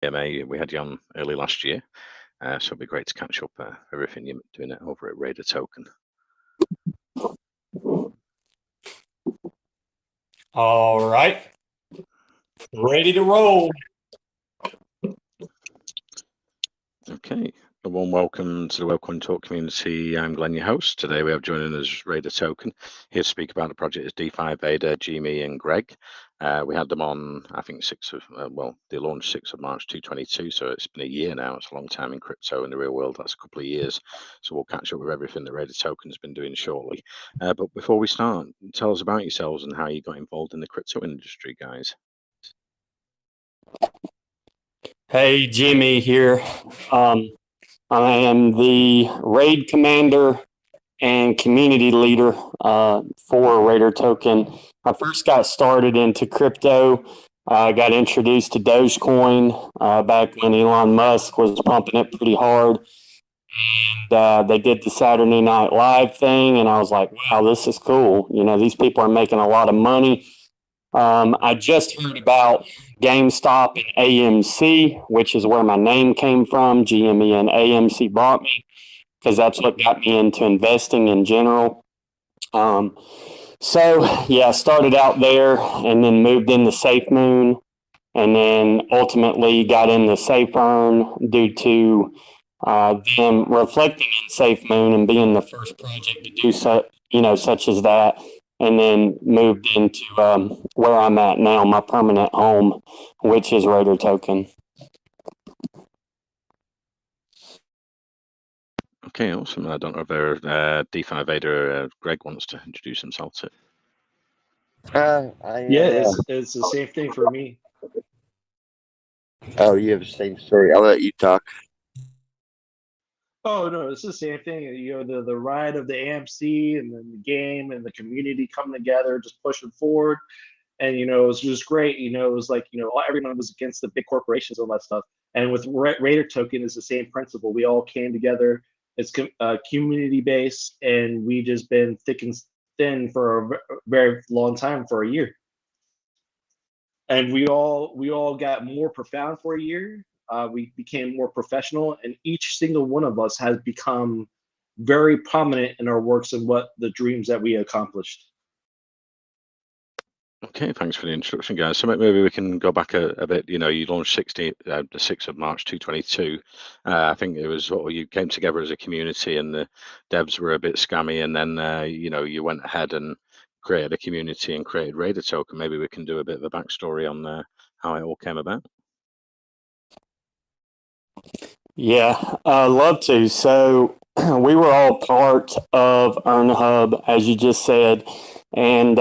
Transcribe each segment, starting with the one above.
GMA. We had you on early last year, so it'll be great to catch up everything you're doing it over at RaiderToken. All right, ready to roll. Okay, a warm welcome to the Webcoin Talk community. I'm Glenn, your host. Today we have joining us RaiderToken. Here to speak about the project is DeFi Vader, Jimmy, and Greg. We had them on, I think, they launched 6th of March 2022, so it's been a year now. It's a long time in crypto. In the real world, that's a couple of years. So we'll catch up with everything that RaiderToken's been doing shortly. But before we start, tell us about yourselves and how you got involved in the crypto industry, guys. Hey, Jimmy here. I am the raid commander and community leader for RaiderToken. I first got started into crypto. I got introduced to Dogecoin back when Elon Musk was pumping it pretty hard. And they did the Saturday Night Live thing, and I was like, wow, this is cool. You know, these people are making a lot of money. I just heard about GameStop and AMC, which is where my name came from. GME and AMC bought me because that's what got me into investing in general. So yeah, I started out there and then moved into SafeMoon, and then ultimately got into SafeEarn due to them reflecting in SafeMoon and being the first project to do so, such as that. And then moved into where I'm at now, my permanent home, which is RaiderToken. Okay, awesome. I don't know if our DeFi Vader Greg wants to introduce himself to. It's the same thing for me. Oh, you have the same story. I'll let you talk. Oh no, it's the same thing. You know, the ride of the AMC and then the game and the community coming together, just pushing forward. And it was just great. It was like everyone was against the big corporations and all that stuff. And with RaiderToken, it's the same principle. We all came together. It's community based, and we just been thick and thin for a very long time, for a year. And we all got more profound for a year. We became more professional, and each single one of us has become very prominent in our works and what the dreams that we accomplished. Okay, thanks for the introduction, guys. So maybe we can go back a bit. You launched the 6th of March 2022. I think it was you came together as a community, and the devs were a bit scammy, and then you went ahead and created a community and created RaiderToken. Maybe we can do a bit of a backstory on how it all came about. Yeah, I'd love to. So we were all part of EarnHub, as you just said, and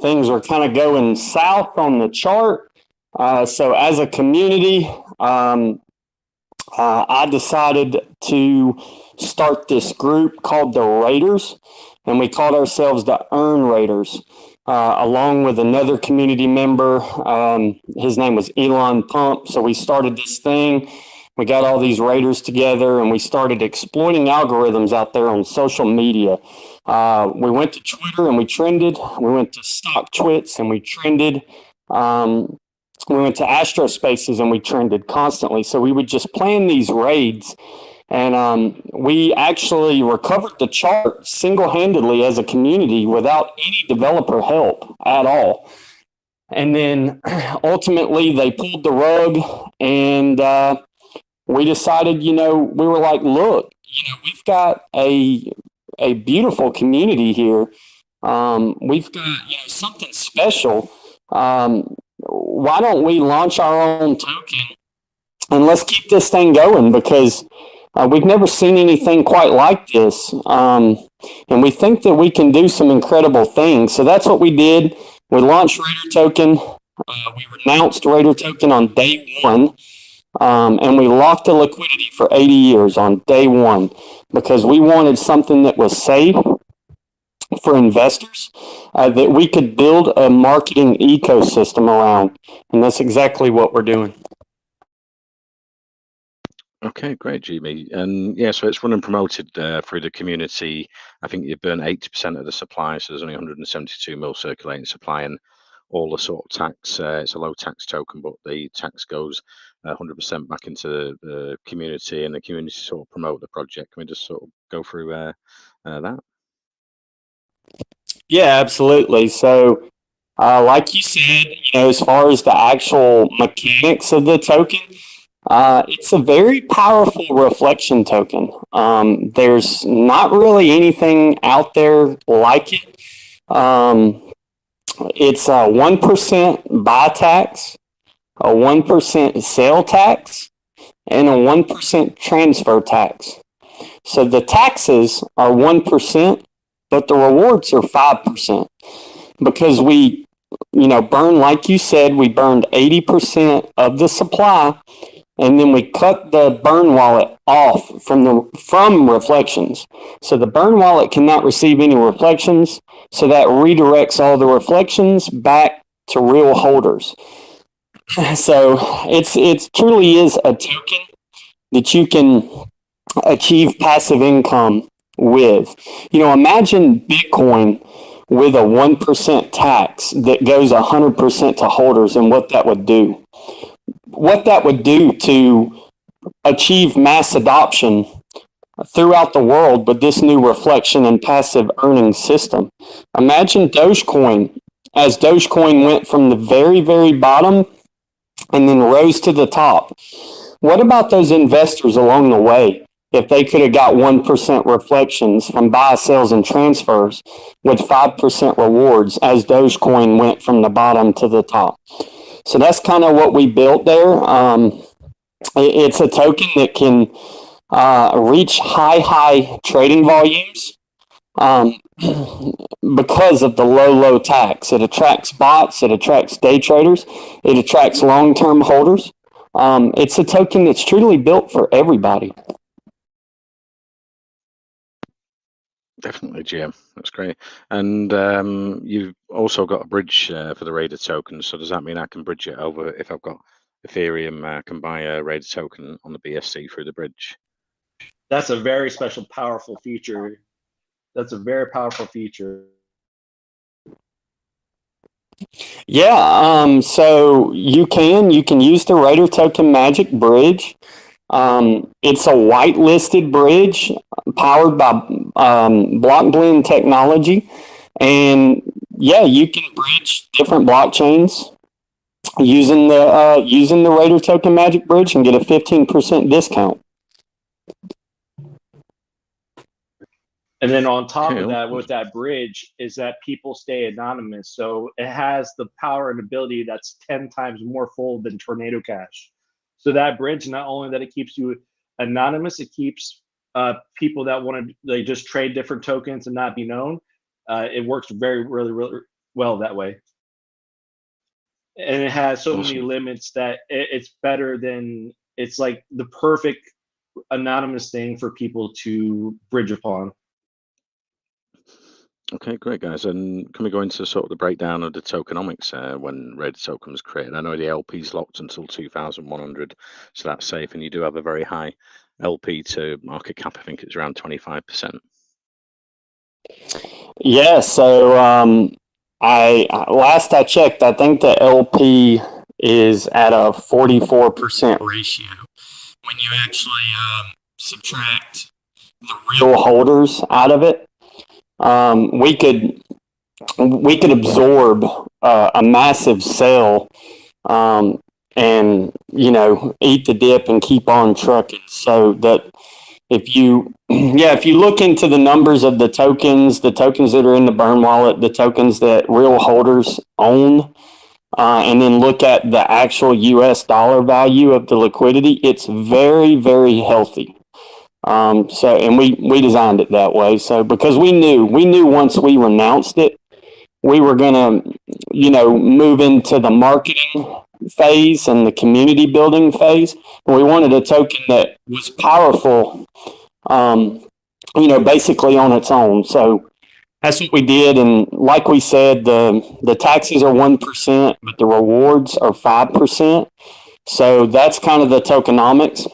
things were kind of going south on the chart. So as a community, I decided to start this group called the Raiders, and we called ourselves the Earn Raiders, along with another community member. His name was Elon Pump. So we started this thing. We got all these raiders together, and we started exploiting algorithms out there on social media. We went to Twitter and we trended. We went to StockTwits and we trended. We went to Astrospaces and we trended constantly. So we would just plan these raids, and we actually recovered the chart single-handedly as a community without any developer help at all. And then ultimately they pulled the rug, and we decided, we were like, look, we've got a beautiful community here. We've got, something special. Why don't we launch our own token and let's keep this thing going, because we've never seen anything quite like this. And we think that we can do some incredible things. So that's what we did. We launched RaiderToken. We renounced RaiderToken on day one. And we locked the liquidity for 80 years on day one, because we wanted something that was safe for investors, that we could build a marketing ecosystem around. And that's exactly what we're doing. Okay, great, Jimmy. And yeah, so it's run and promoted through the community. I think you've burned 80% of the supply, so there's only 172 mil circulating supply. And all the sort of tax. It's a low tax token, but the tax goes 100% back into the community, and the community sort of promote the project. Can we just sort of go through that? Yeah, absolutely. So, like you said, as far as the actual mechanics of the token, it's a very powerful reflection token. There's not really anything out there like it. It's a 1% buy tax, a 1% sale tax, and a 1% transfer tax. So the taxes are 1%, but the rewards are 5%. Because we, burn, like you said, we burned 80% of the supply, and then we cut the burn wallet off from reflections. So the burn wallet cannot receive any reflections, so that redirects all the reflections back to real holders. So it truly is a token that you can achieve passive income with. Imagine Bitcoin with a 1% tax that goes 100% to holders, and what that would do. What that would do to achieve mass adoption throughout the world with this new reflection and passive earning system. Imagine Dogecoin, as Dogecoin went from the very, very bottom and then rose to the top. What about those investors along the way? If they could have got 1% reflections from buy, sales, and transfers with 5% rewards as Dogecoin went from the bottom to the top. So that's kind of what we built there. It's a token that can reach high trading volumes because of the low tax. It attracts bots, it attracts day traders, it attracts long-term holders. It's a token that's truly built for everybody. Definitely, Jim. That's great. And you've also got a bridge for the Raider token. So does that mean I can bridge it over if I've got Ethereum? I can buy a Raider token on the BSC through the bridge? That's a very special, powerful feature. That's a very powerful feature. Yeah, so you can use the RaiderToken Magic Bridge. It's a whitelisted bridge powered by blockblend technology, and yeah, you can bridge different blockchains using the RaiderToken Magic Bridge and get a 15% discount. And then on top of that, with that bridge, is that people stay anonymous. So it has the power and ability that's 10 times more full than Tornado Cash. So that bridge, not only that it keeps you anonymous, it keeps people that want to just trade different tokens and not be known. It works really well that way. And it has so many limits that it's better than, it's like the perfect anonymous thing for people to bridge upon. Okay, great, guys. And can we go into sort of the breakdown of the tokenomics when Raider token was created? I know the LP's locked until 2,100, so that's safe. And you do have a very high LP to market cap. I think it's around 25%. Yeah. So last I checked, I think the LP is at a 44% ratio. When you actually subtract the real holders out of it, we could absorb a massive sale and eat the dip and keep on trucking. So that if you look into the numbers of the tokens that are in the burn wallet, the tokens that real holders own, and then look at the actual US dollar value of the liquidity, it's very, very healthy. And we designed it that way. So because we knew once we renounced it, we were gonna, move into the marketing phase and the community building phase. And we wanted a token that was powerful, basically on its own. So that's what we did. And like we said, the taxes are 1%, but the rewards are 5%. So that's kind of the tokenomics.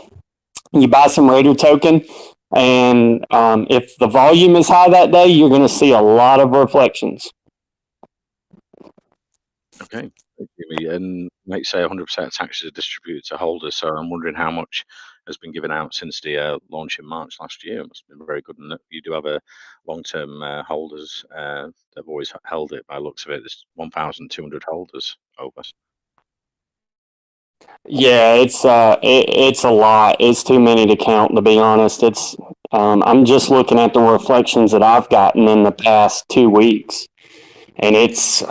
You buy some Raider token, and if the volume is high that day, you're going to see a lot of reflections. Okay, thank you, Jimmy. And might say 100% taxes are distributed to holders. So I'm wondering how much has been given out since the launch in March last year. It must have been very good. And you do have a long-term holders. They've always held it by looks of it. There's 1,200 holders over. Yeah, it's a lot. It's too many to count, to be honest. I'm just looking at the reflections that I've gotten in the past 2 weeks, and it's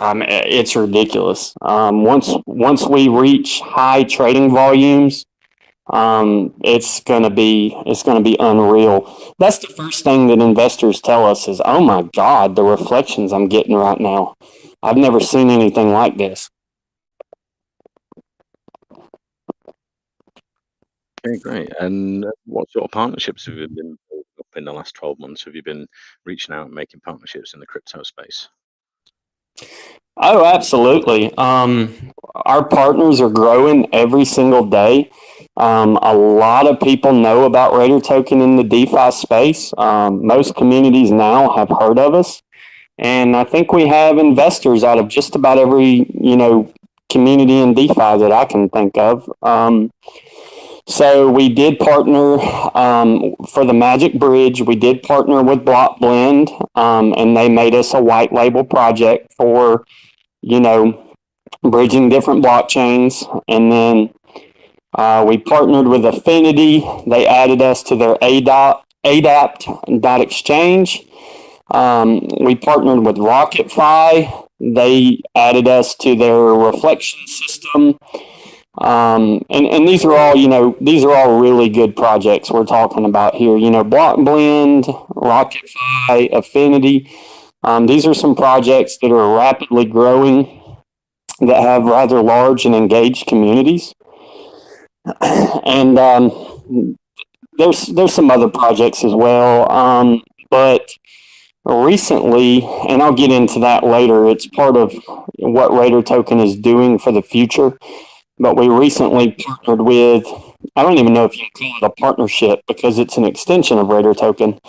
ridiculous. Once we reach high trading volumes, it's gonna be unreal. That's the first thing that investors tell us is, "Oh my God, the reflections I'm getting right now. I've never seen anything like this." Okay, great. And what sort of partnerships have you been building up in the last 12 months? Have you been reaching out and making partnerships in the crypto space? Oh, absolutely. Our partners are growing every single day. A lot of people know about RaiderToken in the DeFi space. Most communities now have heard of us. And I think we have investors out of just about every, community in DeFi that I can think of. So we did partner for the Magic Bridge. We did partner with Block Blend, and they made us a white label project for, you know, bridging different blockchains. And then we partnered with Affinity. They added us to their Adapt.exchange. We partnered with RocketFi. They added us to their reflection system. And these are all, really good projects we're talking about here. Block Blend, RocketFi, Affinity. These are some projects that are rapidly growing that have rather large and engaged communities. And there's some other projects as well. But recently, and I'll get into that later, it's part of what RaiderToken is doing for the future. But we recently partnered with, I don't even know if you can call it a partnership because it's an extension of RaiderToken.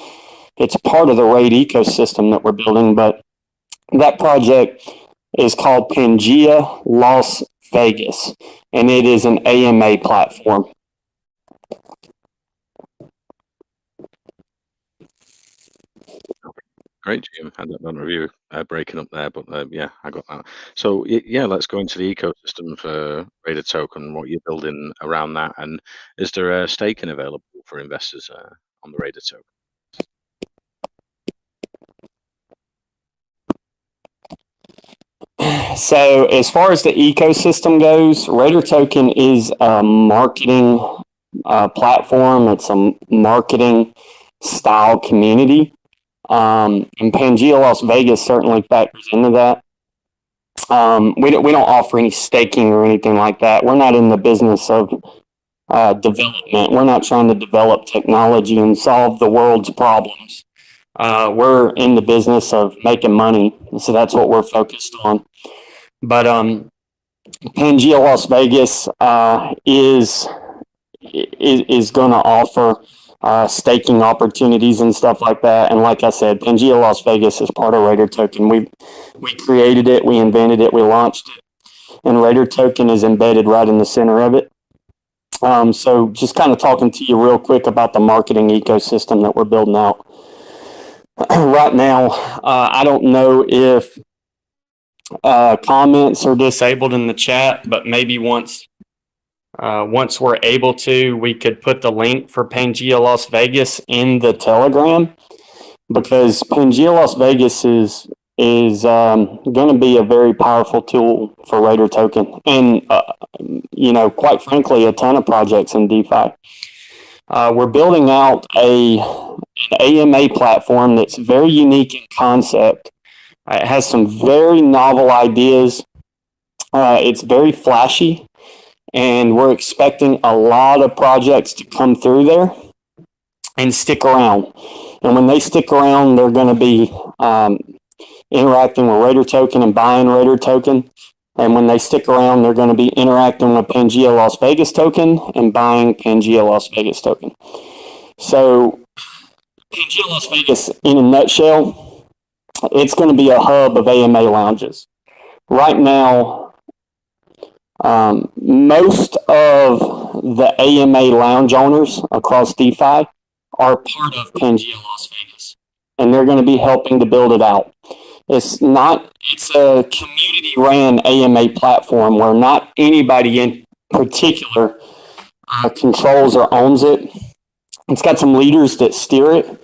It's part of the Raid ecosystem that we're building, but that project is called Pangea Las Vegas, and it is an AMA platform. Great, Jim. Had that on review breaking up there, but yeah, I got that. So yeah, let's go into the ecosystem for RaiderToken, what you're building around that, and is there a staking available for investors on the RaiderToken? So as far as the ecosystem goes, RaiderToken is a marketing platform. It's a marketing style community. And Pangea Las Vegas certainly factors into that. We don't offer any staking or anything like that. We're not in the business of development. We're not trying to develop technology and solve the world's problems. We're in the business of making money, so that's what we're focused on. But Pangea Las Vegas is going to offer staking opportunities and stuff like that. And like I said, Pangea Las Vegas is part of RaiderToken. We created it, we invented it, we launched it, and RaiderToken is embedded right in the center of it. So just kind of talking to you real quick about the marketing ecosystem that we're building out. Right now, I don't know if comments are disabled in the chat, but maybe once we're able to, we could put the link for Pangea Las Vegas in the Telegram, because Pangea Las Vegas is going to be a very powerful tool for RaiderToken, and quite frankly, a ton of projects in DeFi. We're building out an AMA platform that's very unique in concept. It has some very novel ideas. It's very flashy, and we're expecting a lot of projects to come through there and stick around. And when they stick around, they're going to be interacting with RaiderToken and buying RaiderToken. And when they stick around, they're going to be interacting with Pangea Las Vegas token and buying Pangea Las Vegas token. So Pangea Las Vegas, in a nutshell, it's going to be a hub of AMA lounges. Right now, Most of the AMA lounge owners across DeFi are part of Pangea Las Vegas, and they're going to be helping to build it out. It's a community ran AMA platform where not anybody in particular controls or owns it. It's got some leaders that steer it.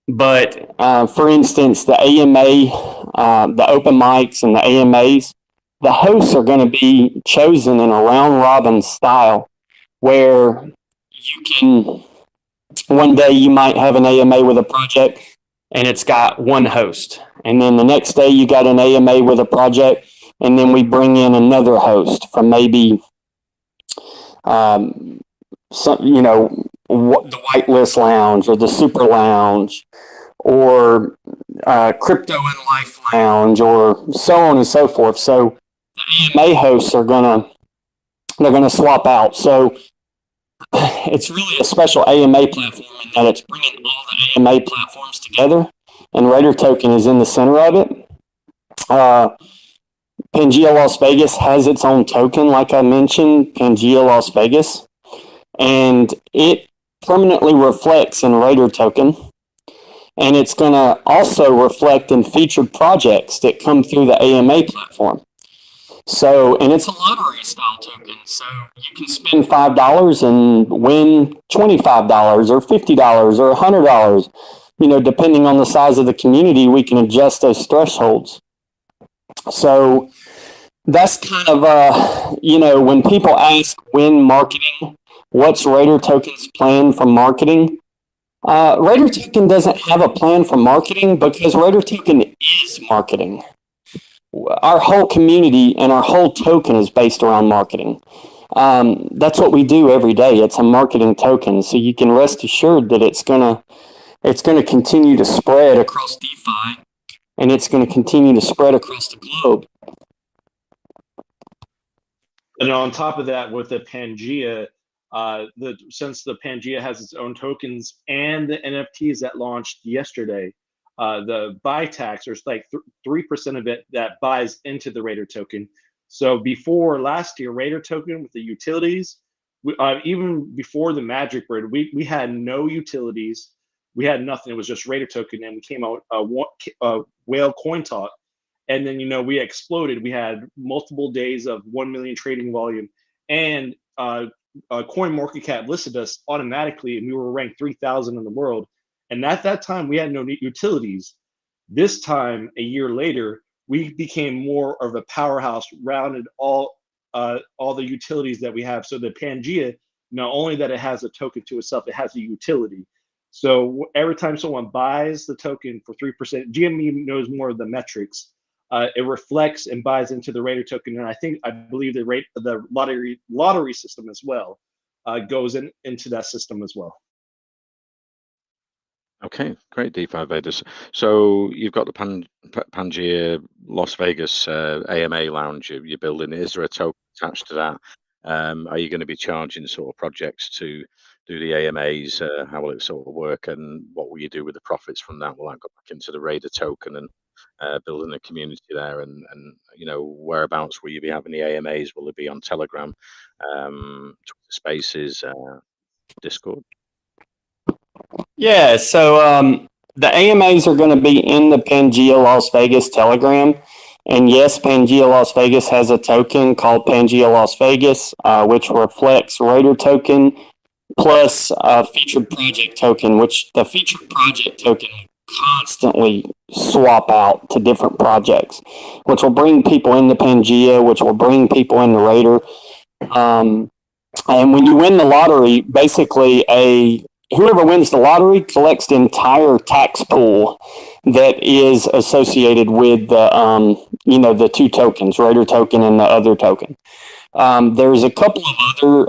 But for instance, the AMA, the open mics and the AMAs, the hosts are going to be chosen in a round robin style where you can, one day you might have an AMA with a project and it's got one host. And then the next day you got an AMA with a project, and then we bring in another host from maybe the Whitelist Lounge or the Super Lounge or Crypto and Life Lounge or so on and so forth. So the AMA hosts are they're gonna swap out. So it's really a special AMA platform in that it's bringing all the AMA platforms together, and RaiderToken is in the center of it. Pangea Las Vegas has its own token, like I mentioned, Pangea Las Vegas, and it permanently reflects in RaiderToken, and it's going to also reflect in featured projects that come through the AMA platform. So, and it's a lottery style token, so you can spend $5 and win $25 or $50 or $100. Depending on the size of the community, we can adjust those thresholds. So that's kind of, when people ask when marketing, what's RaiderToken's plan for marketing? RaiderToken doesn't have a plan for marketing because RaiderToken is marketing. Our whole community and our whole token is based around marketing. That's what we do every day. It's a marketing token, so you can rest assured that it's gonna continue to spread across DeFi, and it's going to continue to spread across the globe. And on top of that, with the Pangea, since the Pangea has its own tokens and the NFTs that launched yesterday, the buy tax, there's like 3% of it that buys into the RaiderToken. So before last year, RaiderToken with the utilities, even before the Magic Bird, we had no utilities. We had nothing. It was just RaiderToken, and we came out whale coin talk, and then we exploded. We had multiple days of 1 million trading volume, and Coin Market Cap listed us automatically, and we were ranked 3,000 in the world. And at that time, we had no utilities. This time, a year later, we became more of a powerhouse, rounded all the utilities that we have. So the Pangea, not only that it has a token to itself, it has a utility. So every time someone buys the token for 3%, GME knows more of the metrics. It reflects and buys into the RaiderToken, and I believe the lottery system as well goes into that system as well. Okay, great, DeFi Vaders. So you've got the Pangea Las Vegas AMA lounge you're building. Is there a token attached to that? Are you going to be charging sort of projects to do the AMAs? How will it sort of work, and what will you do with the profits from that? Will that go back into the RaiderToken and building a community there? And whereabouts will you be having the AMAs? Will it be on Telegram, Twitter Spaces, Discord? Yeah, so the AMAs are going to be in the Pangea Las Vegas Telegram. And yes, Pangea Las Vegas has a token called Pangea Las Vegas, which reflects RaiderToken plus a featured project token, which the featured project token constantly swap out to different projects, which will bring people into Pangea, which will bring people into Raider. And when you win the lottery, basically whoever wins the lottery collects the entire tax pool that is associated with the two tokens, RaiderToken and the other token. There's a couple of other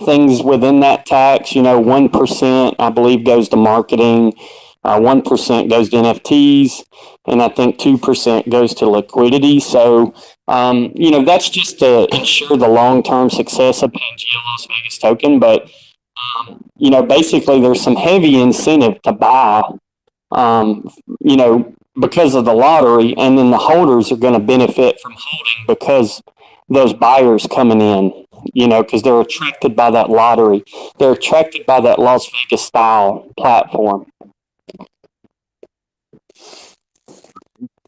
things within that tax. 1% I believe goes to marketing, 1% goes to NFTs, and I think 2% goes to liquidity. So that's just to ensure the long-term success of Pangea Las Vegas token. But basically there's some heavy incentive to buy, because of the lottery, and then the holders are going to benefit from holding because those buyers coming in, because they're attracted by that lottery. They're attracted by that Las Vegas style platform.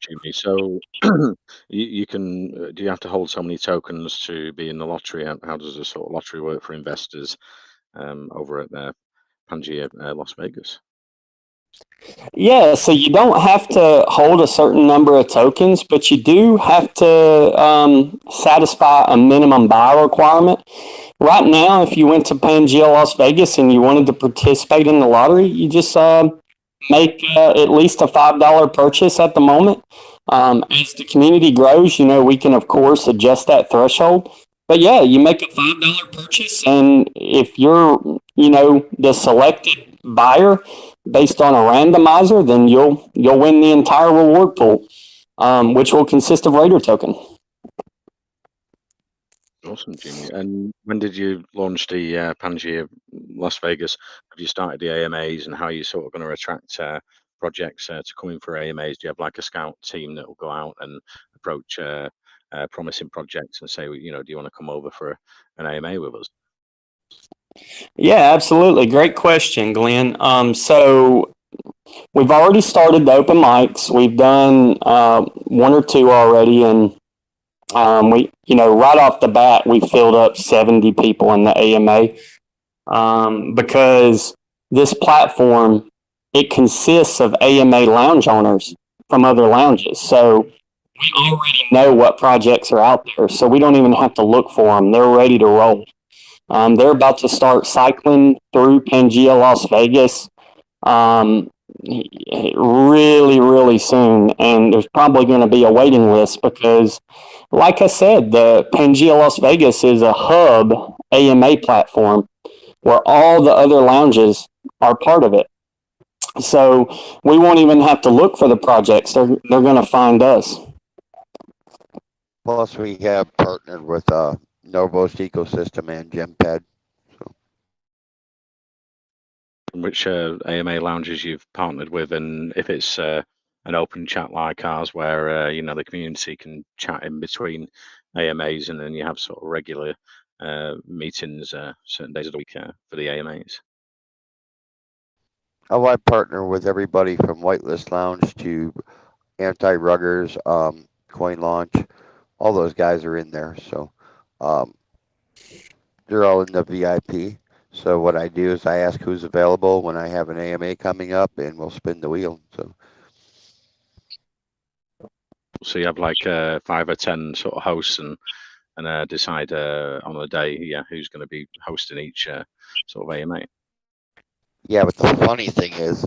Jimmy, so you can do you have to hold so many tokens to be in the lottery? How does the sort of lottery work for investors over at Pangea Las Vegas? Yeah, so you don't have to hold a certain number of tokens, but you do have to satisfy a minimum buy requirement. Right now, if you went to Pangea Las Vegas and you wanted to participate in the lottery, you just make at least a $5 purchase at the moment. As the community grows, we can, of course, adjust that threshold. But yeah, you make a $5 purchase, and if you're, the selected buyer based on a randomizer, then you'll win the entire reward pool, which will consist of RaiderToken. Awesome, Jimmy. And when did you launch the Pangea Las Vegas? Have you started the AMAs, and how are you sort of going to attract projects to come in for AMAs? Do you have like a scout team that will go out and approach promising projects and say, do you want to come over for an AMA with us? Yeah, absolutely. Great question, Glenn. So we've already started the open mics. We've done one or two already, and we, right off the bat, we filled up 70 people in the AMA because this platform, it consists of AMA lounge owners from other lounges. So we already know what projects are out there, so we don't even have to look for them. They're ready to roll. They're about to start cycling through Pangea Las Vegas really, really soon. And there's probably going to be a waiting list because, like I said, the Pangea Las Vegas is a hub AMA platform where all the other lounges are part of it. So we won't even have to look for the projects. They're going to find us. Plus, we have partnered with Novos Ecosystem and GemPad. Which AMA lounges you've partnered with, and if it's an open chat like ours where the community can chat in between AMAs, and then you have sort of regular meetings certain days of the week for the AMAs. Oh, I partner with everybody from Whitelist Lounge to Anti-Ruggers, Coin Launch. All those guys are in there, so they're all in the VIP. So what I do is I ask who's available when I have an AMA coming up, and we'll spin the wheel. So you have like 5 or 10 sort of hosts, and decide on the day, who's going to be hosting each sort of AMA. Yeah, but the funny thing is,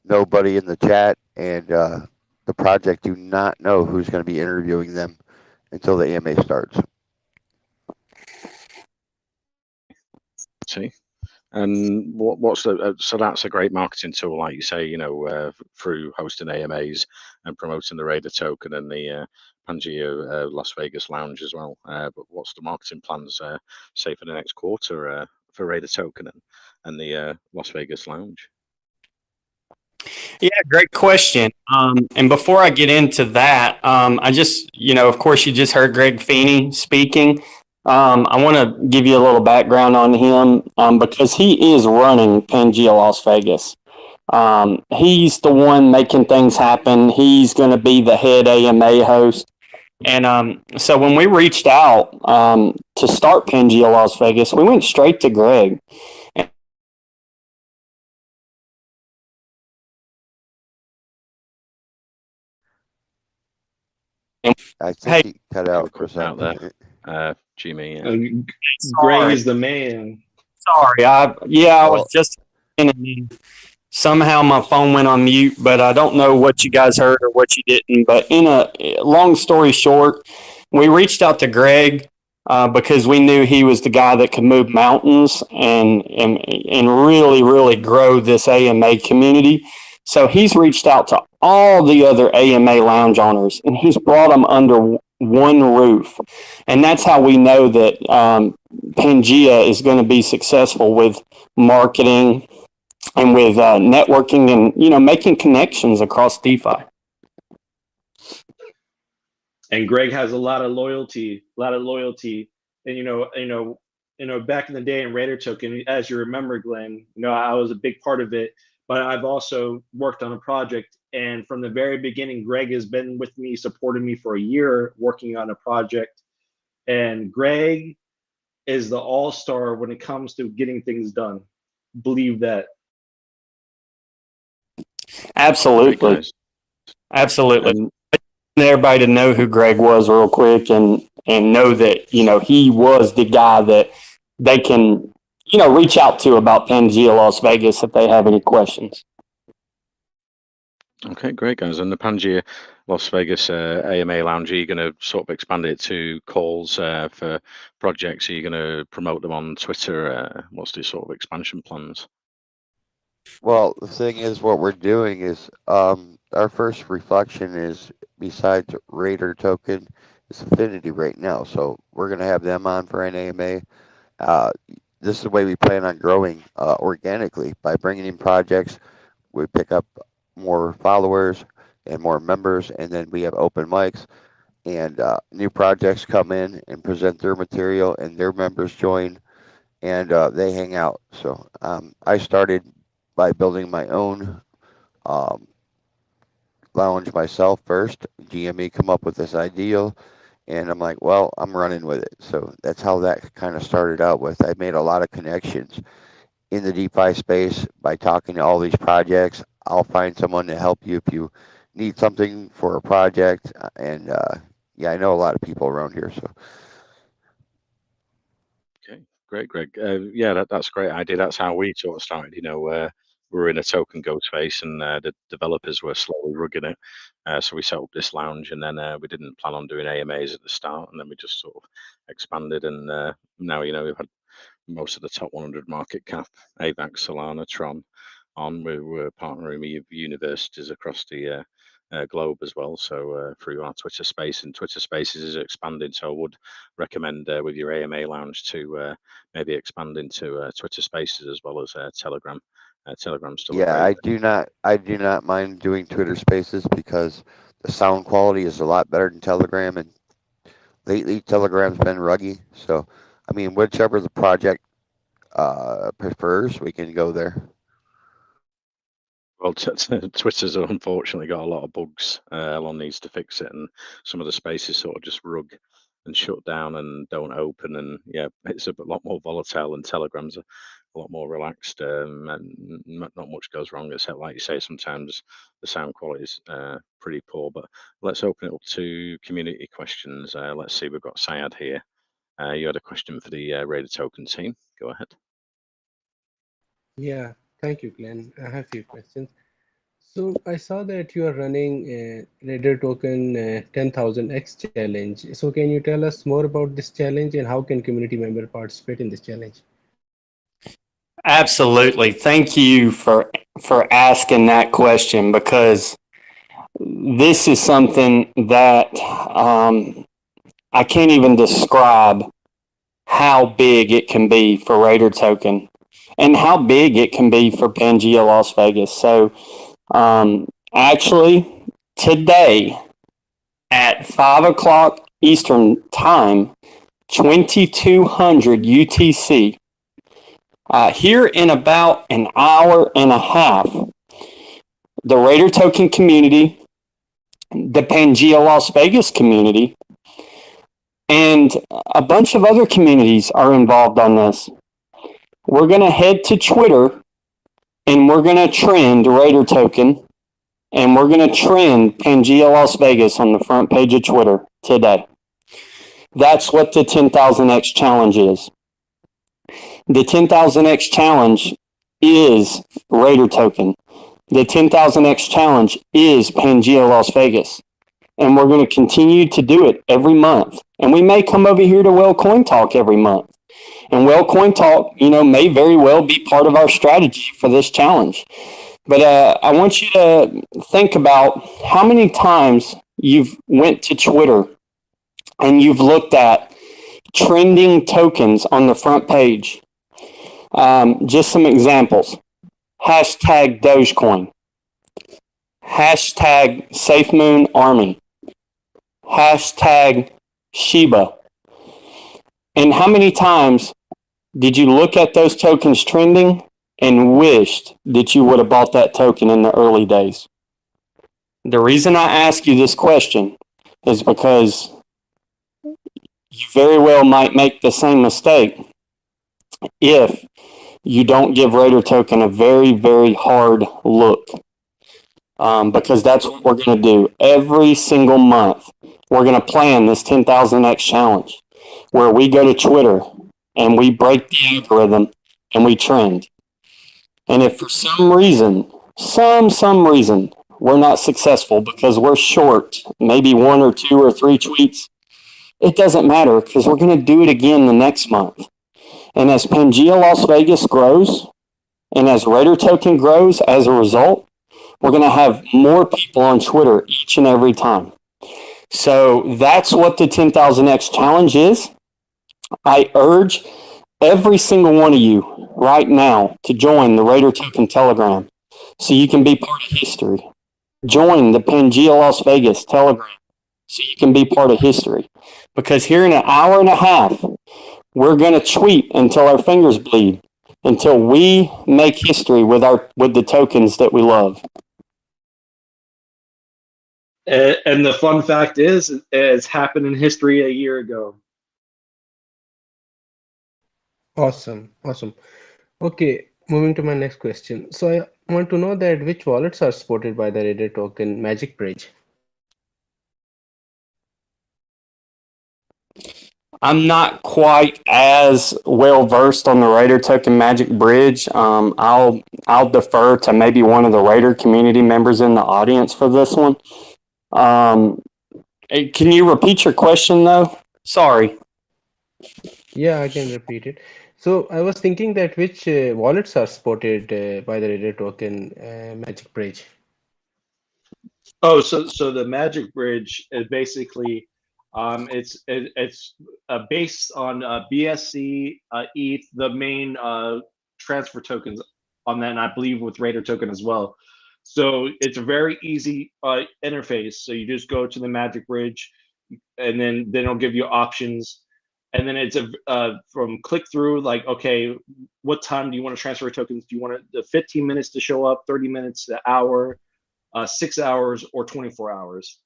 nobody in the chat and the project do not know who's going to be interviewing them until the AMA starts. See, and what's the so that's a great marketing tool, like you say, through hosting AMAs and promoting the RaiderToken and the Pangea Las Vegas Lounge as well. But what's the marketing plans, say, for the next quarter for RaiderToken and the Las Vegas Lounge? Yeah, great question. And before I get into that, I just, of course, you just heard Greg Feeney speaking. I want to give you a little background on him because he is running Pangea Las Vegas. He's the one making things happen. He's going to be the head AMA host. And so when we reached out to start Pangea Las Vegas, we went straight to Greg. I think he cut out for a out second. there, Jimmy. Greg is the man. Sorry, I was just somehow my phone went on mute, but I don't know what you guys heard or what you didn't. But in a long story short, we reached out to Greg because we knew he was the guy that could move mountains and really, really grow this AMA community. So he's reached out to all the other AMA lounge owners, and he's brought them under one roof. And that's how we know that Pangea is going to be successful with marketing and with networking and, making connections across DeFi. And Greg has a lot of loyalty, And back in the day in RaiderToken, as you remember, Glenn, I was a big part of it. But I've also worked on a project, and from the very beginning, Greg has been with me, supported me for a year, working on a project. And Greg is the all-star when it comes to getting things done. Believe that. Absolutely. Absolutely. Everybody to know who Greg was real quick and know that, he was the guy that they can, reach out to about Pangea Las Vegas if they have any questions. Okay, great, guys. And the Pangea Las Vegas AMA Lounge, are you going to sort of expand it to calls for projects? Are you going to promote them on Twitter? What's the sort of expansion plans? Well, the thing is, what we're doing is our first reflection is, besides RaiderToken, is Affinity right now. So we're going to have them on for an AMA. This is the way we plan on growing organically. By bringing in projects, we pick up more followers and more members, and then we have open mics, and new projects come in and present their material, and their members join, and they hang out. So I started by building my own lounge myself first. GME come up with this ideal, and I'm like, well, I'm running with it. So that's how that kind of started out with. I made a lot of connections in the DeFi space by talking to all these projects. I'll find someone to help you if you need something for a project. And yeah, I know a lot of people around here. So. Okay, great, Greg. Yeah, that's a great idea. That's how we sort of started. We were in a token go space, and the developers were slowly rugging it. So we set up this lounge, and then we didn't plan on doing AMAs at the start, and then we just sort of expanded. And now, we've had most of the top 100 market cap, AVAX, Solana, Tron, on. We're partnering with universities across the globe as well. So through our Twitter space, and Twitter Spaces is expanding. So I would recommend with your AMA lounge to maybe expand into Twitter Spaces as well as Telegram. Telegram's still Yeah, I do not mind doing Twitter Spaces because the sound quality is a lot better than Telegram, and lately Telegram's been ruggy. So I mean, whichever the project prefers, we can go there. Well, Twitter's unfortunately got a lot of bugs. Elon needs to fix it, and some of the spaces sort of just rug and shut down and don't open. And yeah, it's a lot more volatile, and Telegram's a lot more relaxed, and not much goes wrong, except, like you say, sometimes the sound quality is pretty poor. But let's open it up to community questions. Let's see, we've got Syed here. You had a question for the RaiderToken team. Go ahead. Yeah, thank you, Glenn. I have a few questions. So I saw that you are running a RaiderToken 10,000x challenge. So can you tell us more about this challenge and how can community member participate in this challenge? Absolutely. Thank you for asking that question, because this is something that I can't even describe how big it can be for RaiderToken and how big it can be for Pangea Las Vegas. So actually today at 5 o'clock Eastern time, 2200 UTC, here in about an hour and a half, the RaiderToken community, the Pangea Las Vegas community, and a bunch of other communities are involved on this. We're going to head to Twitter, and we're going to trend RaiderToken, and we're going to trend Pangea Las Vegas on the front page of Twitter today. That's what the 10,000x challenge is. The 10,000x challenge is RaiderToken. The 10,000x challenge is Pangea Las Vegas. And we're going to continue to do it every month. And we may come over here to Well Coin Talk every month. And Well Coin Talk, may very well be part of our strategy for this challenge. But I want you to think about how many times you've went to Twitter and you've looked at trending tokens on the front page. Just some examples. Hashtag Dogecoin. Hashtag SafeMoon Army. hashtag Shiba. And how many times did you look at those tokens trending and wished that you would have bought that token in the early days? The reason I ask you this question is because you very well might make the same mistake if you don't give RaiderToken a very, very hard look. Because that's what we're going to do. Every single month, we're going to plan this 10,000x challenge where we go to Twitter and we break the algorithm and we trend. And if for some reason, we're not successful because we're short, maybe 1 or 2 or 3 tweets, it doesn't matter because we're going to do it again the next month. And as Pangea Las Vegas grows and as RaiderToken grows as a result, we're going to have more people on Twitter each and every time. So that's what the 10,000x challenge is. I urge every single one of you right now to join the RaiderToken Telegram so you can be part of history. Join the Pangea Las Vegas Telegram so you can be part of history. Because here in an hour and a half, we're going to tweet until our fingers bleed, until we make history with the tokens that we love. And the fun fact is, it's happened in history a year ago. Awesome. Okay, moving to my next question. So I want to know that which wallets are supported by the RaiderToken Magic Bridge. I'm not quite as well versed on the RaiderToken Magic Bridge. I'll defer to maybe one of the Raider community members in the audience for this one. Can you repeat your question though? Sorry. Yeah, I can repeat it. So I was thinking that which wallets are supported by the RaiderToken Magic Bridge. Oh, so the Magic Bridge is basically, it's based on BSC, ETH, the main transfer tokens on that, and I believe with RaiderToken as well. So it's a very easy interface. So you just go to the Magic Bridge, and then it'll give you options, and then it's from click through, like, okay, what time do you want to transfer tokens? Do you want the 15 minutes to show up, 30 minutes, the hour, 6 hours, or 24 hours?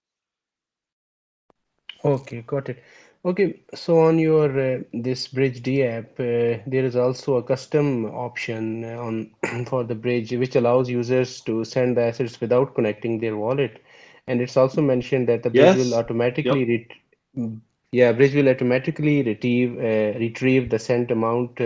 Okay, got it. Okay, so on your this Bridge D app, there is also a custom option on for the bridge, which allows users to send the assets without connecting their wallet. And it's also mentioned that the bridge will Yes. automatically bridge will automatically retrieve the sent amount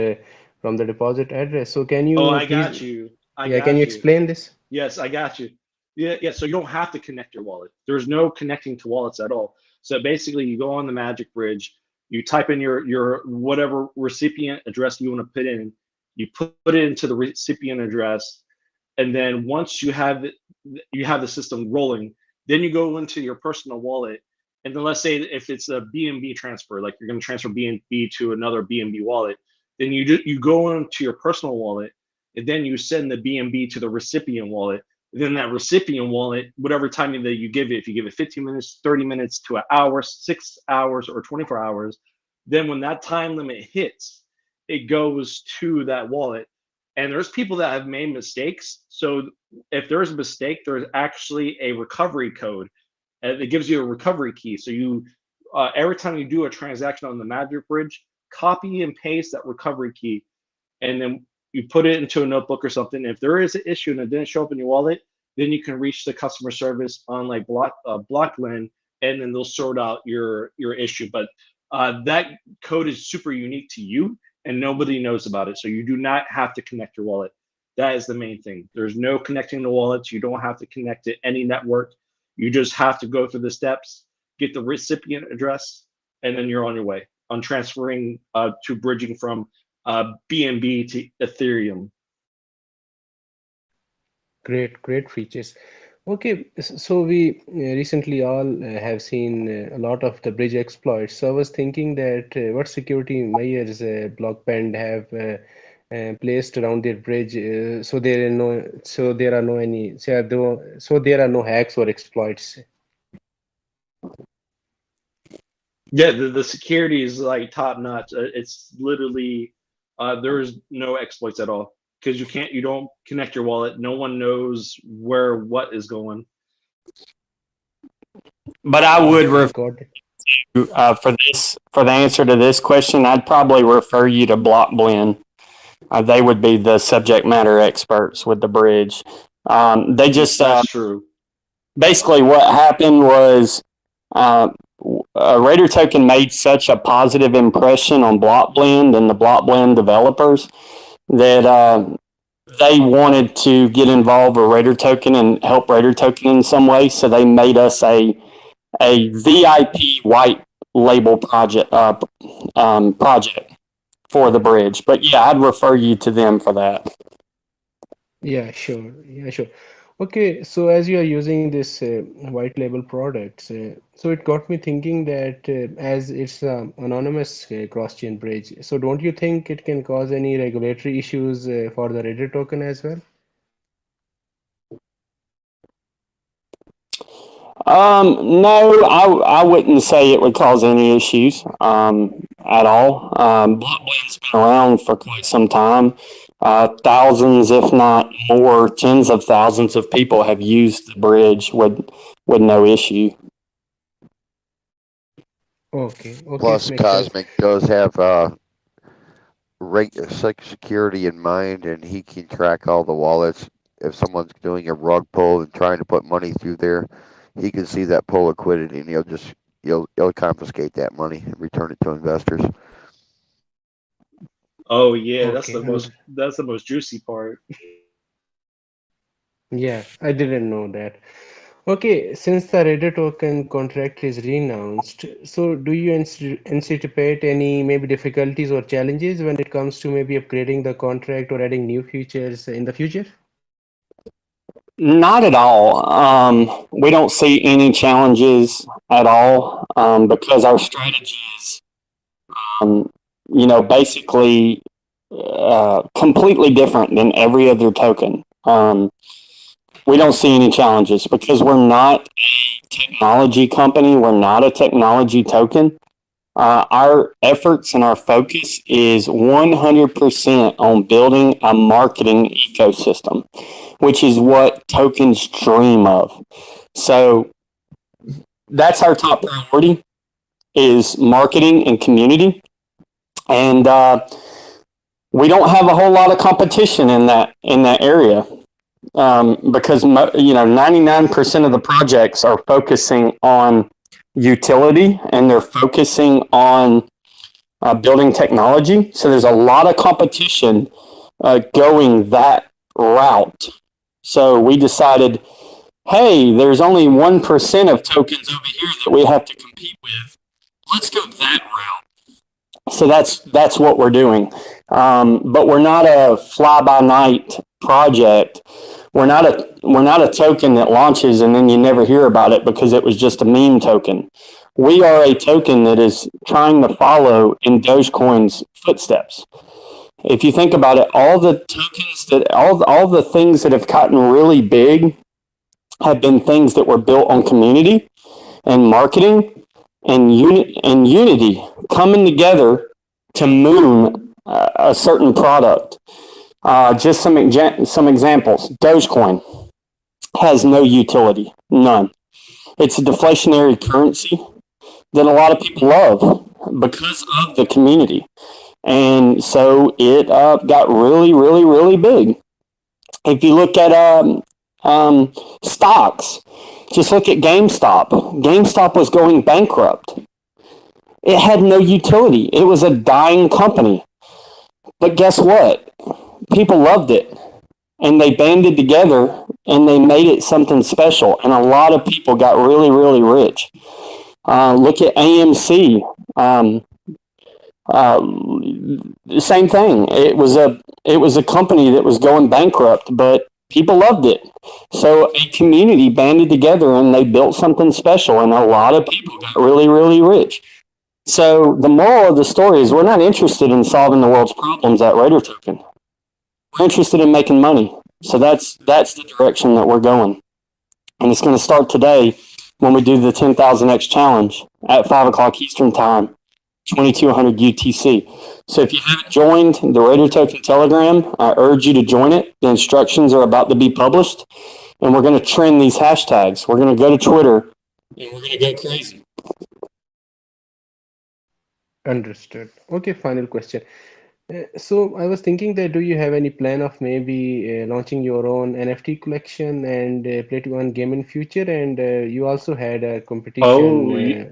from the deposit address. So can Oh, you I got please, you. can you explain this? Yes, I got you. Yeah. So you don't have to connect your wallet. There's no connecting to wallets at all. So basically, you go on the Magic Bridge, you type in your whatever recipient address you want to put in, you put it into the recipient address, and then once you have the system rolling, then you go into your personal wallet, and then let's say if it's a BNB transfer, like you're going to transfer BNB to another BNB wallet, then you go into your personal wallet, and then you send the BNB to the recipient wallet. Then that recipient wallet, whatever timing that you give it, if you give it 15 minutes, 30 minutes to an hour, 6 hours, or 24 hours, then when that time limit hits, it goes to that wallet. And there's people that have made mistakes. So if there's a mistake, there's actually a recovery code. And it gives you a recovery key. So you every time you do a transaction on the Magic Bridge, copy and paste that recovery key, and then you put it into a notebook or something. If there is an issue and it didn't show up in your wallet, then you can reach the customer service on like Blockland, and then they'll sort out your issue. But that code is super unique to you, and nobody knows about it. So you do not have to connect your wallet. That is the main thing. There's no connecting the wallets. You don't have to connect to any network. You just have to go through the steps, get the recipient address, and then you're on your way on transferring to bridging from BNB to Ethereum. Great features. Okay, so we recently all have seen a lot of the bridge exploits. So I was thinking that what security measures Blockband have placed around their bridge, so there are no hacks or exploits. Yeah, the security is like top notch. It's literally there's no exploits at all because you don't connect your wallet. No one knows where what is going. But I would Okay, got it. for the answer to this question, I'd probably refer you to BlockBlend. They would be the subject matter experts with the bridge. They just That's true. basically what happened was RaiderToken made such a positive impression on BlockBlend and the BlockBlend developers that they wanted to get involved with RaiderToken and help RaiderToken in some way. So they made us a VIP white label project for the bridge. But yeah, I'd refer you to them for that. Yeah, sure. Yeah, sure. Okay, so as you are using this white label products, so it got me thinking that as it's anonymous cross-chain bridge, so don't you think it can cause any regulatory issues for the Raider token as well? No, I wouldn't say it would cause any issues at all. BlockBlend's been around for quite some time. Thousands, if not more, tens of thousands of people have used the bridge with no issue. Okay, okay, Plus, makes sense. Cosmic does have security in mind, and he can track all the wallets. If someone's doing a rug pull and trying to put money through there, he can see that pull liquidity, and he'll confiscate that money and return it to investors. Oh yeah, Okay, and that's the most juicy part. yeah, I didn't know that. Okay, since the Raider token contract is renounced, so do you anticipate any maybe difficulties or challenges when it comes to maybe upgrading the contract or adding new features in the future? Not at all. We don't see any challenges at all because our strategy is, basically completely different than every other token. We don't see any challenges because we're not a technology company. We're not a technology token. Our efforts and our focus is 100% on building a marketing ecosystem, which is what tokens dream of. So that's our top priority is marketing and community. And we don't have a whole lot of competition in that area because 99% of the projects are focusing on utility and they're focusing on building technology. So there's a lot of competition going that route. So we decided, hey, there's only 1% of tokens over here that we have to compete with. Let's go that route. So that's what we're doing. But we're not a fly by night project. We're not a token that launches and then you never hear about it because it was just a meme token. We are a token that is trying to follow in Dogecoin's footsteps. If you think about it, all the tokens all the things that have gotten really big have been things that were built on community and marketing and unity coming together to moon a certain product. Just some examples. Dogecoin has no utility, none. It's a deflationary currency that a lot of people love because of the community. And so it got really, really, really big. If you look at stocks, just look at GameStop. GameStop was going bankrupt. It had no utility. It was a dying company. But guess what? People loved it. And they banded together and they made it something special. And a lot of people got really, really rich. Look at AMC. Same thing. It was a company that was going bankrupt, but people loved it. So a community banded together and they built something special, and a lot of people got really, really rich. So the moral of the story is we're not interested in solving the world's problems at RaiderToken. We're interested in making money. So that's the direction that we're going. And it's going to start today when we do the 10,000X challenge. at 5 o'clock Eastern Time, 2200 UTC. So if you haven't joined the RaiderToken Telegram, I urge you to join it. The instructions are about to be published, and we're going to trend these hashtags. We're going to go to Twitter, and we're going to go crazy. Understood. Okay, final question. So I was thinking that do you have any plan of maybe launching your own NFT collection and play to earn game in future? And you also had a competition, Oh,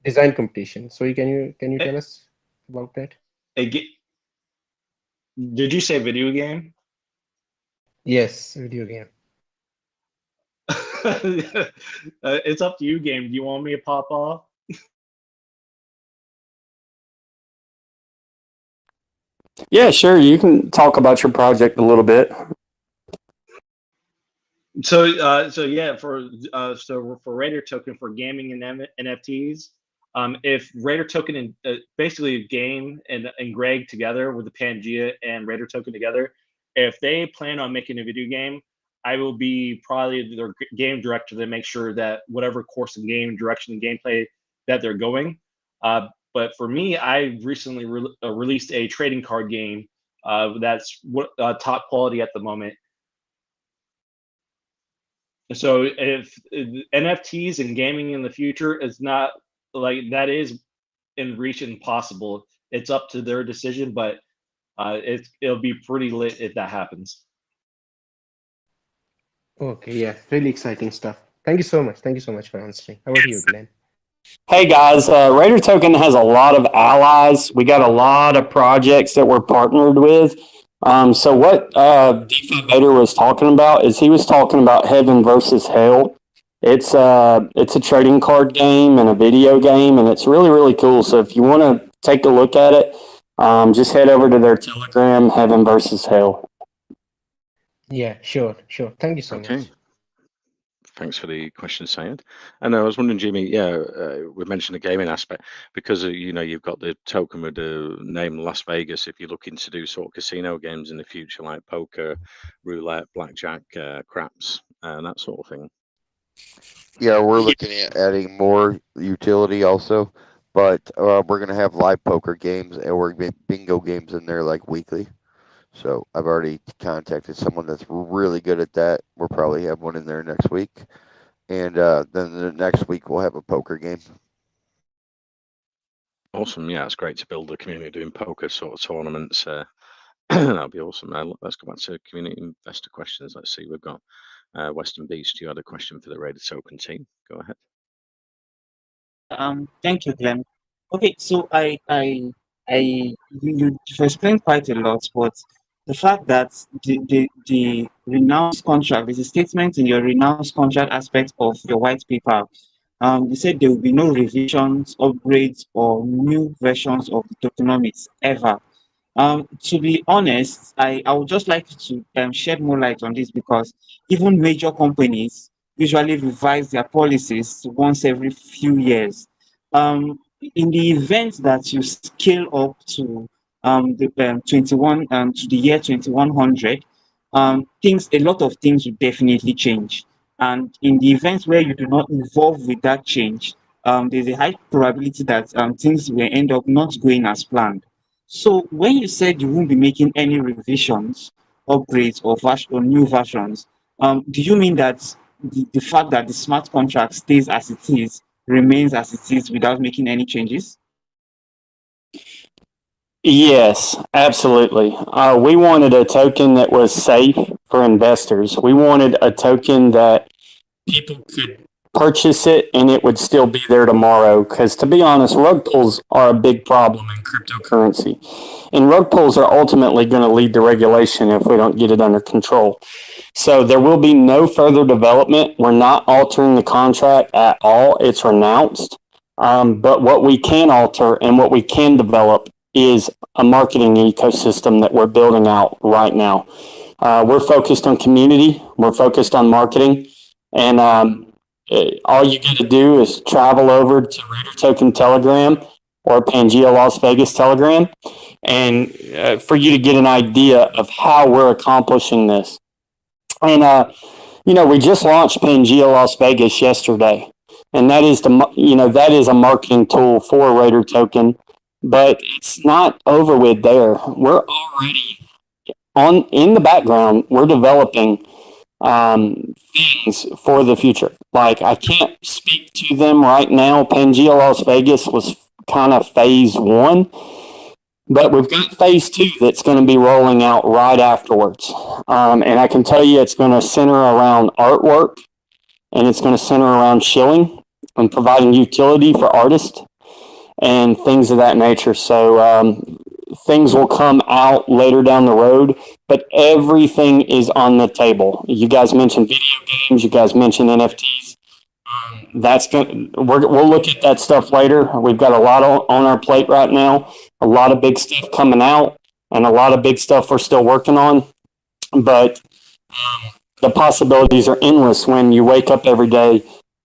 design competition. So can you eh, tell us about that? did you say video game? Yes, video game. It's up to you, game. Do you want me to pop off? Yeah, sure. You can talk about your project a little bit. So yeah, for RaiderToken for gaming and NFTs, if RaiderToken and basically Game and Greg together with the Pangea and RaiderToken together, if they plan on making a video game, I will be probably their game director to make sure that whatever course of game direction and gameplay that they're going. But for me, I recently released a trading card game that's top quality at the moment. So if NFTs and gaming in the future is not like that is in reach and possible, it's up to their decision, but it'll be pretty lit if that happens. Okay, yeah, really exciting stuff. Thank you so much. Thank you so much for answering. Over to you, Glenn. Hey guys, RaiderToken has a lot of allies. We got a lot of projects that we're partnered with. So what DeFi Vader was talking about is he was talking about Heaven versus Hell. It's a trading card game and a video game, and it's really, really cool. So if you want to take a look at it, just head over to their Telegram, Heaven versus Hell. Yeah, sure. Thank you so Okay. much. Thanks for the question, Syed. And I was wondering, Jimmy, we mentioned the gaming aspect because you've got the token with the name Las Vegas. If you're looking to do sort of casino games in the future, like poker, roulette, blackjack, craps, and that sort of thing. Yeah, we're looking at adding more utility also, but we're gonna have live poker games and we're gonna be bingo games in there like weekly. So I've already contacted someone that's really good at that. We'll probably have one in there next week, and then the next week we'll have a poker game. Awesome. Yeah, it's great to build a community doing poker sort of tournaments. That'll be awesome. Let's go back to community investor questions. Let's see. We've got Western Beast. You had a question for the RaiderToken team. Go ahead. Thank you, Glenn. Okay, so you've explained quite a lot, but the fact that the renounced contract, there's a statement in your renounced contract aspect of your white paper. You said there will be no revisions, upgrades, or new versions of the tokenomics ever. To be honest, I would just like to shed more light on this because even major companies usually revise their policies once every few years. In the event that you scale up to the 21 to the year 2100, a lot of things will definitely change. And in the event where you do not evolve with that change, there's a high probability that things will end up not going as planned. So when you said you won't be making any revisions, upgrades, or new versions, do you mean that the fact that the smart contract stays as it is, remains as it is without making any changes? Yes, absolutely. We wanted a token that was safe for investors. We wanted a token that people could purchase it and it would still be there tomorrow. Because to be honest, rug pulls are a big problem in cryptocurrency. And rug pulls are ultimately going to lead to regulation if we don't get it under control. So there will be no further development. We're not altering the contract at all. It's renounced. But what we can alter and what we can develop is a marketing ecosystem that we're building out right now. We're focused on community. We're focused on marketing. And all you got to do is travel over to RaiderToken Telegram or Pangea Las Vegas Telegram, and for you to get an idea of how we're accomplishing this. And we just launched Pangea Las Vegas yesterday. and that is that is a marketing tool for RaiderToken, but it's not over with there. We're already in the background. We're developing things for the future. Like, I can't speak to them right now. Pangea Las Vegas was kind of phase one, but we've got phase two that's going to be rolling out right afterwards. And I can tell you it's going to center around artwork, and it's going to center around shilling and providing utility for artists and things of that nature. So things will come out later down the road, but everything is on the table. You guys mentioned video games. You guys mentioned NFTs. We'll look at that stuff later. We've got a lot on our plate right now, a lot of big stuff coming out, and a lot of big stuff we're still working on. But the possibilities are endless when you wake up every day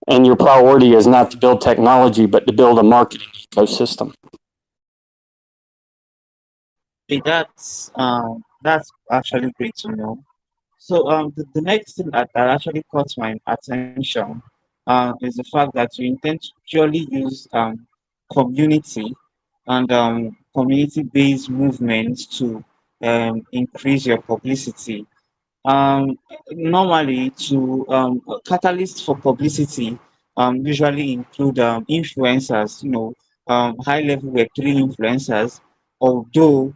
and your priority is not to build technology, but to build a marketing ecosystem. Okay, that's actually great to know. So the next thing that actually caught my attention is the fact that you intend to purely use community and community-based movements to increase your publicity. Um, Normally, to catalysts for publicity usually include influencers, high-level Web3 influencers, although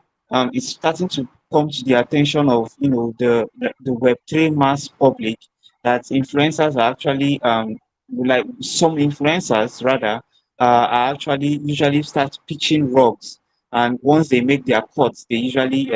it's starting to come to the attention of, the Web3 mass public that influencers are actually, like some influencers rather, are actually usually start pitching rocks. And once they make their cuts, they usually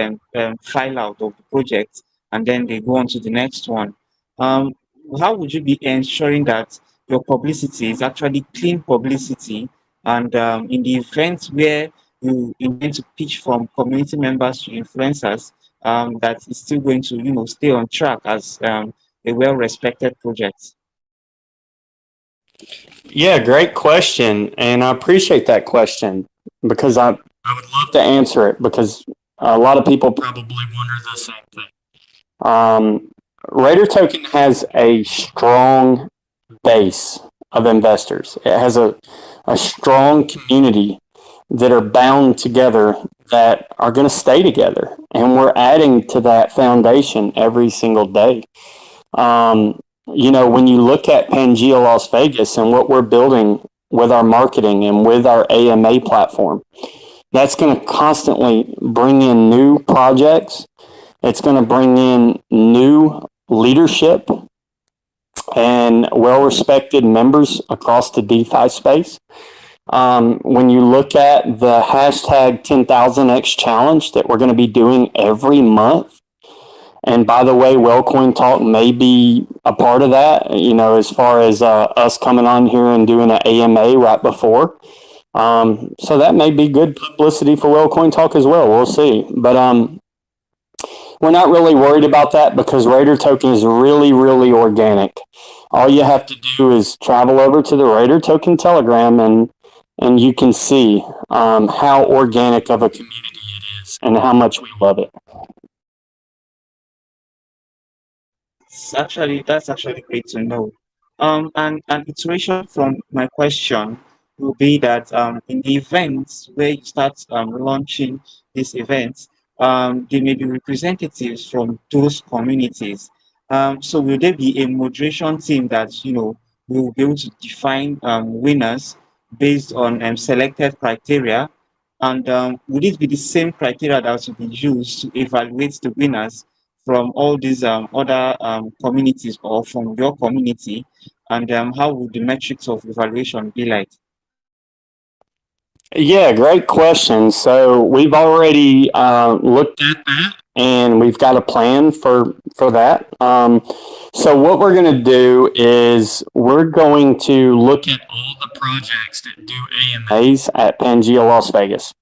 file out of the project and then they go on to the next one. Um, how would you be ensuring that your publicity is actually clean publicity, and in the event where you intend to pitch from community members to influencers, that is still going to stay on track as a well-respected project? Yeah, great question. And I appreciate that question because I would love to answer it because a lot of people probably wonder the same thing. RaiderToken has a strong base of investors. It has a strong community that are bound together that are going to stay together. And we're adding to that foundation every single day. When you look at Pangea Las Vegas and what we're building with our marketing and with our AMA platform, that's going to constantly bring in new projects. It's going to bring in new leadership and well-respected members across the DeFi space. When you look at the hashtag 10,000X challenge that we're going to be doing every month, and by the way, WellCoin Talk may be a part of that, as far as us coming on here and doing an AMA right before. So that may be good publicity for WellCoin Talk as well. We'll see. But we're not really worried about that because RaiderToken is really, really organic. All you have to do is travel over to the RaiderToken Telegram and you can see how organic of a community it is and how much we love it. That's actually great to know. And an iteration from my question will be that in the events where you start launching these events, there may be representatives from those communities. So will there be a moderation team that will be able to define winners based on selected criteria? And would it be the same criteria that will be used to evaluate the winners from all these other communities or from your community? And how would the metrics of evaluation be like? Yeah, great question. So we've already looked at that, and we've got a plan for that. So what we're going to do is we're going to look at all the projects that do AMAs at Pangea Las Vegas.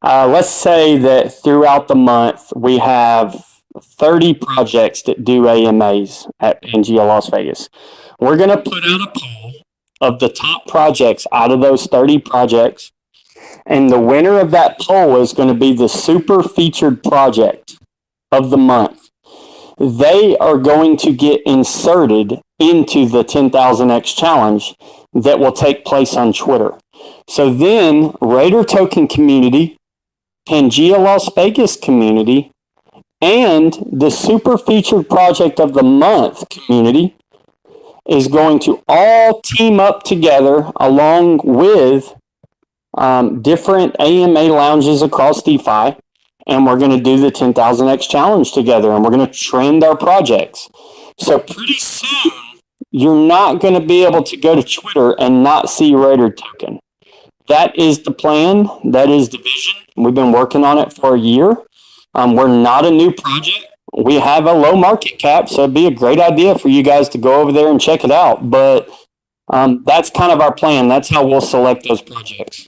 Let's say that throughout the month we have 30 projects that do AMAs at Pangea Las Vegas. We're going to put out a poll of the top projects out of those 30 projects. And the winner of that poll is going to be the super featured project of the month. they are going to get inserted into the 10,000x challenge that will take place on Twitter. So then RaiderToken community, Pangea Las Vegas community, and the super featured project of the month community is going to all team up together along with different AMA lounges across DeFi, and we're going to do the 10,000x challenge together, and we're going to trend our projects. So pretty soon, you're not going to be able to go to Twitter and not see RaiderToken. That is the plan. That is the vision. We've been working on it for a year. We're not a new project. We have a low market cap, so it'd be a great idea for you guys to go over there and check it out. But that's kind of our plan. That's how we'll select those projects.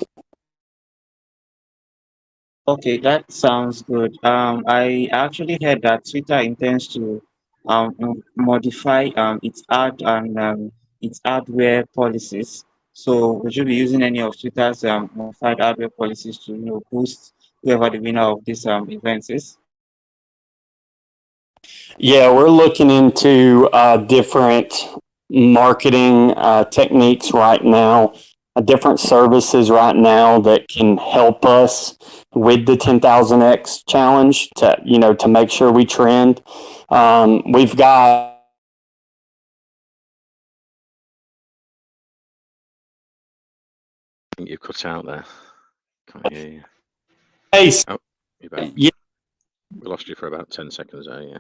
Okay, that sounds good. I actually heard that Twitter intends to modify its hardware policies. So would you be using any of Twitter's modified hardware policies to boost whoever the winner of this event is? Yeah, we're looking into different marketing techniques right now, different services right now that can help us with the 10,000x challenge to make sure we trend. We've got I think you cut out there. Can't hear you. Hey, Oh, you're back. yeah. We lost you for about 10 seconds there, yeah.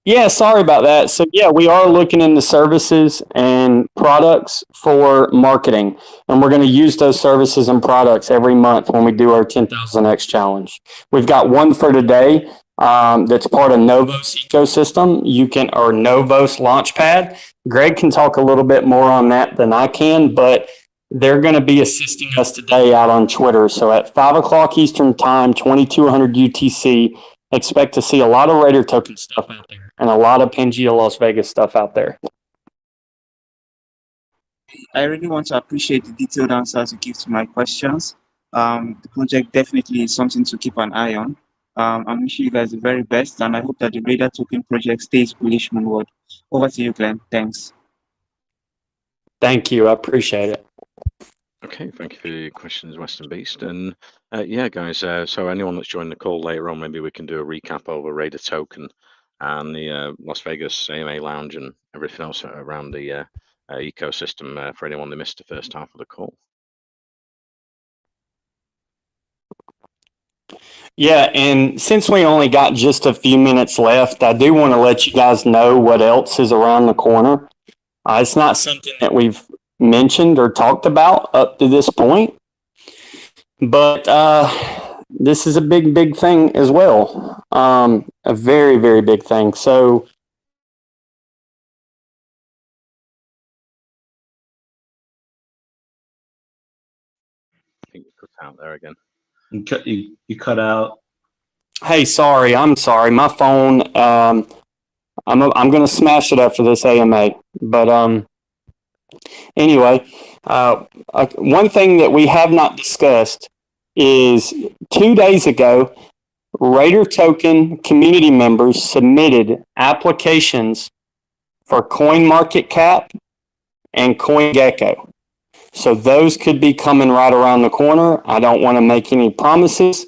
Yeah, sorry about that. So yeah, we are looking into services and products for marketing, and we're going to use those services and products every month when we do our 10,000x challenge. We've got one for today that's part of Novos ecosystem. Or Novos Launchpad. Greg can talk a little bit more on that than I can, but they're going to be assisting us today out on Twitter. So at 5 o'clock Eastern Time, 2200 UTC, expect to see a lot of RaiderToken stuff out there and a lot of Pangea Las Vegas stuff out there. I really want to appreciate the detailed answers you give to my questions. The project definitely is something to keep an eye on. I'm wishing you guys the very best, and I hope that the RaiderToken project stays bullish moonward. Over to you, Glenn. Thanks. Thank you. I appreciate it. Okay, thank you for your questions, Western Beast. And yeah, guys, so anyone that's joined the call later on, maybe we can do a recap over RaiderToken and the Las Vegas AMA Lounge and everything else around the ecosystem for anyone that missed the first half of the call. Yeah, and since we only got just a few minutes left, I do want to let you guys know what else is around the corner. It's not something that we've mentioned or talked about up to this point, but this is a big thing as well. A very, very big thing. So I think you cut out there again. You cut out. hey, sorry, I'm sorry. My phone, I'm going to smash it after this AMA. But anyway, one thing that we have not discussed is 2 days ago, RaiderToken community members submitted applications for CoinMarketCap and CoinGecko. So those could be coming right around the corner. I don't want to make any promises,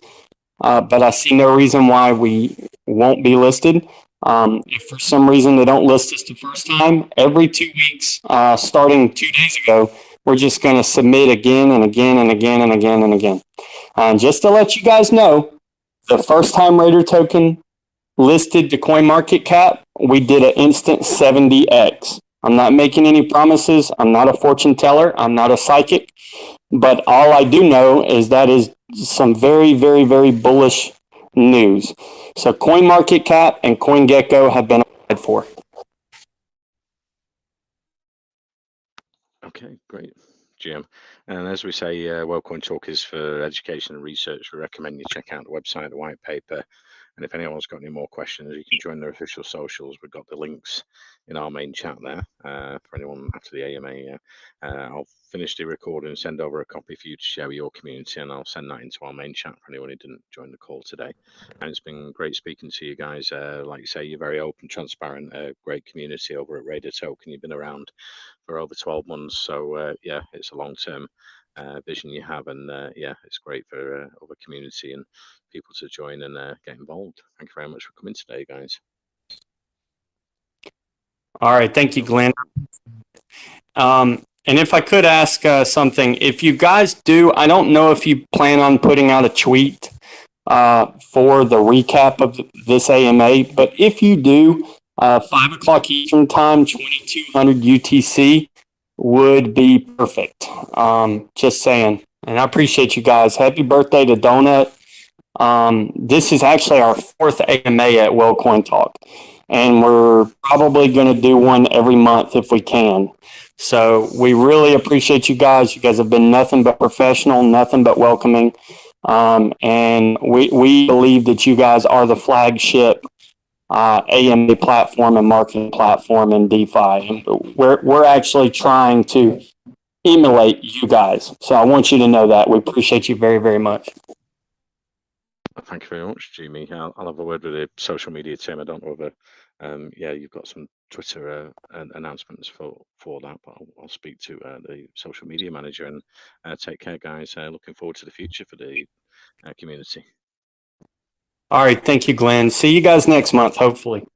but I see no reason why we won't be listed. If for some reason they don't list us the first time, every 2 weeks, starting 2 days ago, we're just going to submit again and again and again and again and again. Just to let you guys know, the first time RaiderToken listed to CoinMarketCap, we did an instant 70x. I'm not making any promises. I'm not a fortune teller. I'm not a psychic. But all I do know is that is some very, very, very bullish news. So CoinMarketCap and CoinGecko have been applied for. Okay, great, Jim. And as we say, WellCoin Talk is for education and research. We recommend you check out the website, the white paper, And if anyone's got any more questions, you can join their official socials. We've got the links in our main chat there for anyone after the AMA. I'll finish the recording and send over a copy for you to share with your community, and I'll send that into our main chat for anyone who didn't join the call today. And it's been great speaking to you guys. Like you say, you're very open, transparent, great community over at RaiderToken. You've been around for over 12 months. So yeah, it's a long-term vision you have, and yeah, it's great for other community and people to join and get involved. Thank you very much for coming today, guys. All right, thank you, Glenn. And if I could ask something, if you guys do, I don't know if you plan on putting out a tweet for the recap of this AMA, but if you do, 5 o'clock Eastern Time, 2200 UTC would be perfect. Just saying. And I appreciate you guys. Happy birthday to Donut. This is actually our 4th AMA at WellCoin Talk, and we're probably going to do one every month if we can. So we really appreciate you guys. You guys have been nothing but professional, nothing but welcoming. And we believe that you guys are the flagship AMA platform and marketing platform in DeFi. And we're actually trying to emulate you guys. So I want you to know that. We appreciate you very, very much. Thank you very much, Jimmy. I'll have a word with the social media team. I don't know whether, yeah, you've got some Twitter announcements for that, but I'll speak to the social media manager. And take care, guys. Looking forward to the future for the community. All right. Thank you, Glenn. See you guys next month, hopefully.